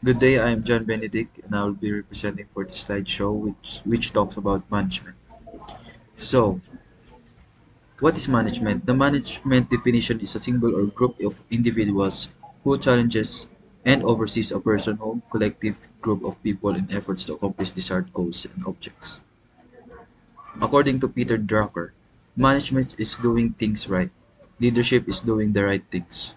Good day, I am John Benedict and I will be representing for the slideshow which talks about management. So, what is management? The management definition is a single or group of individuals who challenges and oversees a personal, collective group of people in efforts to accomplish desired goals and objects. According to Peter Drucker, management is doing things right. Leadership is doing the right things.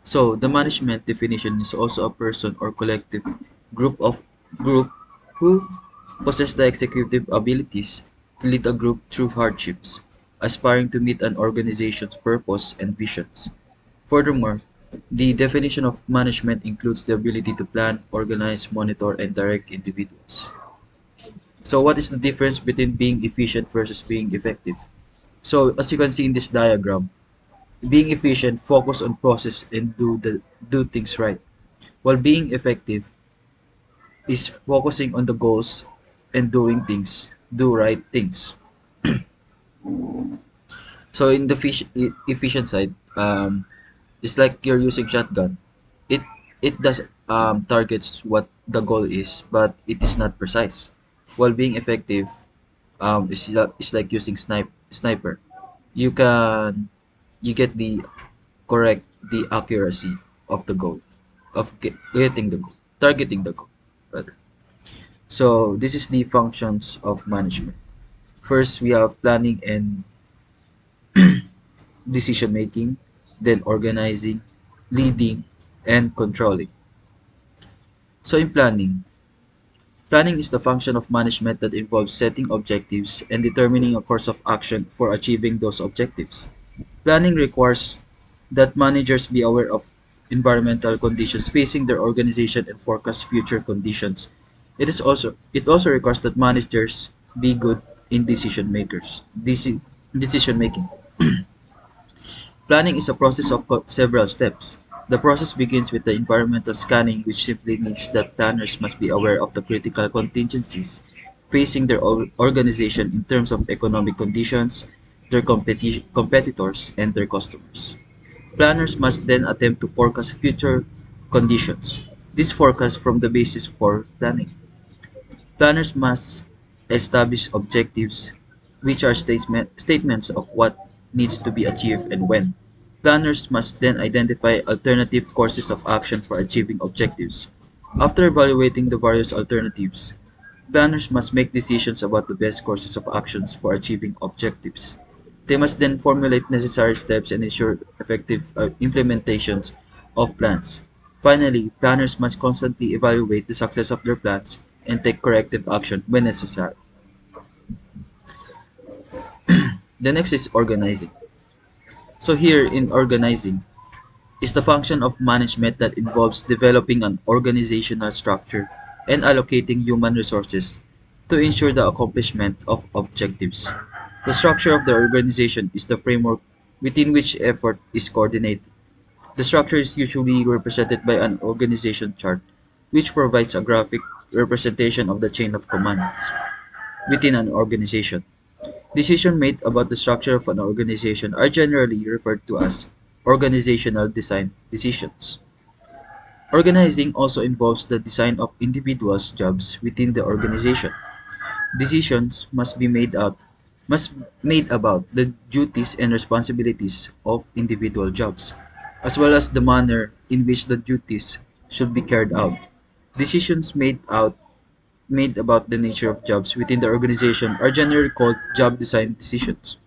So, the management definition is also a person or collective group who possess the executive abilities to lead a group through hardships, aspiring to meet an organization's purpose and visions. Furthermore, the definition of management includes the ability to plan, organize, monitor, and direct individuals. So, what is the difference between being efficient versus being effective? So, as you can see in this diagram, being efficient, focus on process and do things right. While being effective is focusing on the goals and doing things, do right things. So in the efficient side, it's like you're using shotgun. It it does targets what the goal is, but it is not precise. While being effective, is like using sniper. You can you get the accuracy of the goal of getting the goal, targeting the goal rather. So this is the functions of management. First, we have planning and decision making, then organizing, leading, and controlling. So in planning is the function of management that involves setting objectives and determining a course of action for achieving those objectives. Planning requires that managers be aware of environmental conditions facing their organization and forecast future conditions. It also requires that managers be good in decision making. Planning is a process of several steps. The process begins with the environmental scanning, which simply means that planners must be aware of the critical contingencies facing their organization in terms of economic conditions, their competitors, and their customers. Planners must then attempt to forecast future conditions. This forecast form the basis for planning. Planners must establish objectives, which are statements of what needs to be achieved and when. Planners must then identify alternative courses of action for achieving objectives. After evaluating the various alternatives, planners must make decisions about the best courses of actions for achieving objectives. They must then formulate necessary steps and ensure effective implementations of plans. Finally, planners must constantly evaluate the success of their plans and take corrective action when necessary. The next is organizing. So here in organizing is the function of management that involves developing an organizational structure and allocating human resources to ensure the accomplishment of objectives. The structure of the organization is the framework within which effort is coordinated. The structure is usually represented by an organization chart, which provides a graphic representation of the chain of commands within an organization. Decisions made about the structure of an organization are generally referred to as organizational design decisions. Organizing also involves the design of individuals' jobs within the organization. Decisions must made about the duties and responsibilities of individual jobs, as well as the manner in which the duties should be carried out. Decisions made about the nature of jobs within the organization are generally called job design decisions.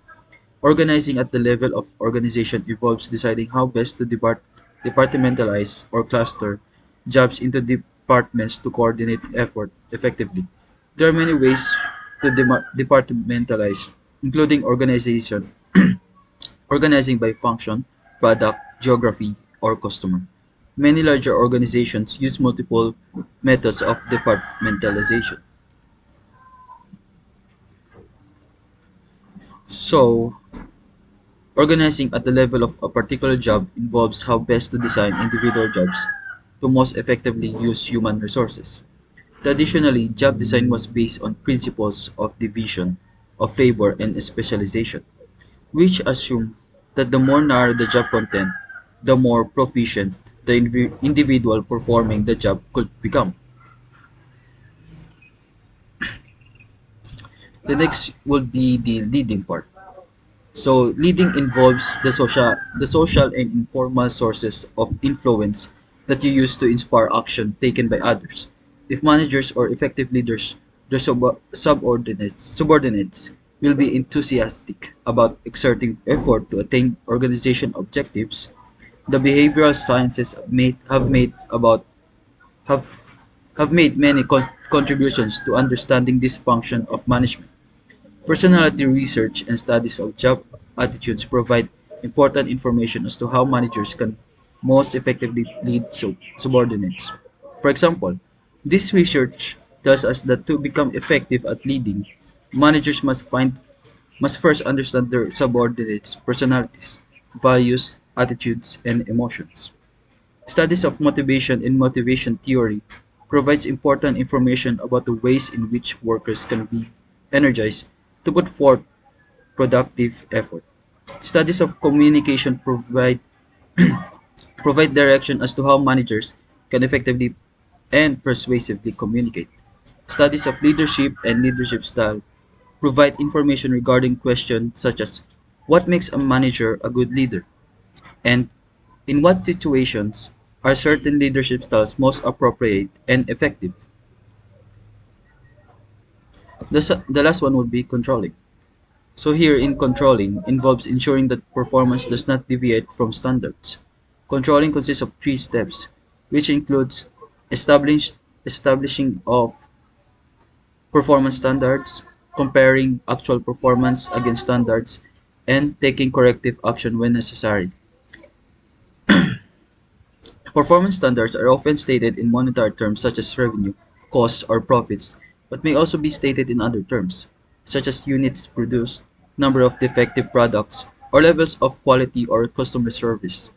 Organizing at the level of organization involves deciding how best to departmentalize or cluster jobs into departments to coordinate effort effectively. There are many ways to departmentalize, including organizing by function, product, geography, or customer. Many larger organizations use multiple methods of departmentalization. So, organizing at the level of a particular job involves how best to design individual jobs to most effectively use human resources. Traditionally, job design was based on principles of division of labor and specialization, which assume that the more narrow the job content, the more proficient the individual performing the job could become. The next would be the leading part. So leading involves the social and informal sources of influence that you use to inspire action taken by others. If managers or effective leaders, their subordinates will be enthusiastic about exerting effort to attain organization objectives. The behavioral sciences have have made many contributions to understanding this function of management. Personality research and studies of job attitudes provide important information as to how managers can most effectively lead subordinates. For example, this research tells us that to become effective at leading, managers must first understand their subordinates' personalities, values, attitudes, and emotions. Studies of motivation and motivation theory provides important information about the ways in which workers can be energized to put forth productive effort. Studies of communication provide direction as to how managers can effectively and persuasively communicate. Studies of leadership and leadership style provide information regarding questions such as what makes a manager a good leader and in what situations are certain leadership styles most appropriate and effective. The last one would be controlling. So here in controlling involves ensuring that performance does not deviate from standards. Controlling consists of three steps, which includes establishing of performance standards, comparing actual performance against standards, and taking corrective action when necessary. Performance standards are often stated in monetary terms such as revenue, costs, or profits, but may also be stated in other terms, such as units produced, number of defective products, or levels of quality or customer service.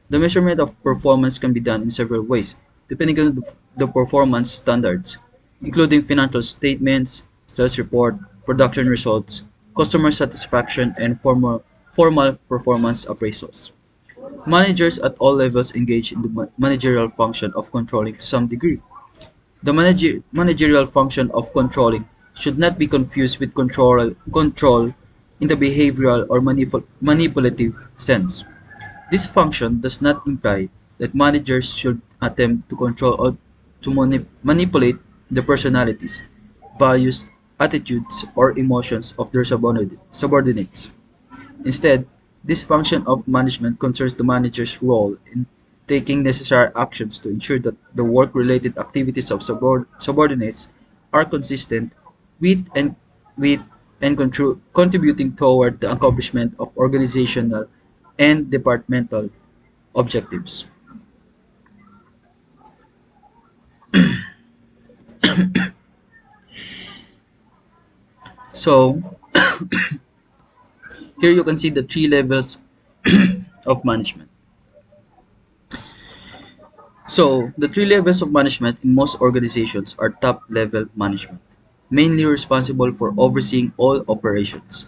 The measurement of performance can be done in several ways, depending on the performance standards, including financial statements, sales report, production results, customer satisfaction, and formal performance appraisals. Managers at all levels engage in the managerial function of controlling to some degree. The managerial function of controlling should not be confused with control in the behavioral or manipulative sense. This function does not imply that managers should attempt to control or to manipulate the personalities, values, attitudes, or emotions of their subordinates. Instead, this function of management concerns the manager's role in taking necessary actions to ensure that the work-related activities of subordinates are consistent with and with and contributing toward the accomplishment of organizational and departmental objectives. So here you can see the three levels of management. So, the three levels of management in most organizations are top level management, mainly responsible for overseeing all operations.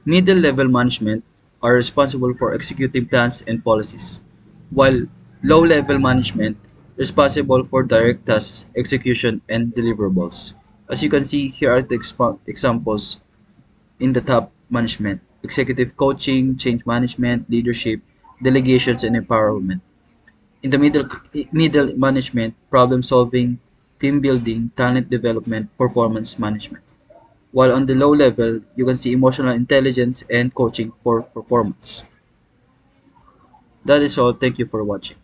Middle level management are responsible for executing plans and policies, while low level management responsible for direct tasks, execution, and deliverables. As you can see, here are the examples in the top management: executive coaching, change management, leadership, delegations, and empowerment. In the middle management, problem solving, team building, talent development, performance management. While on the low level, you can see emotional intelligence and coaching for performance. That is all. Thank you for watching.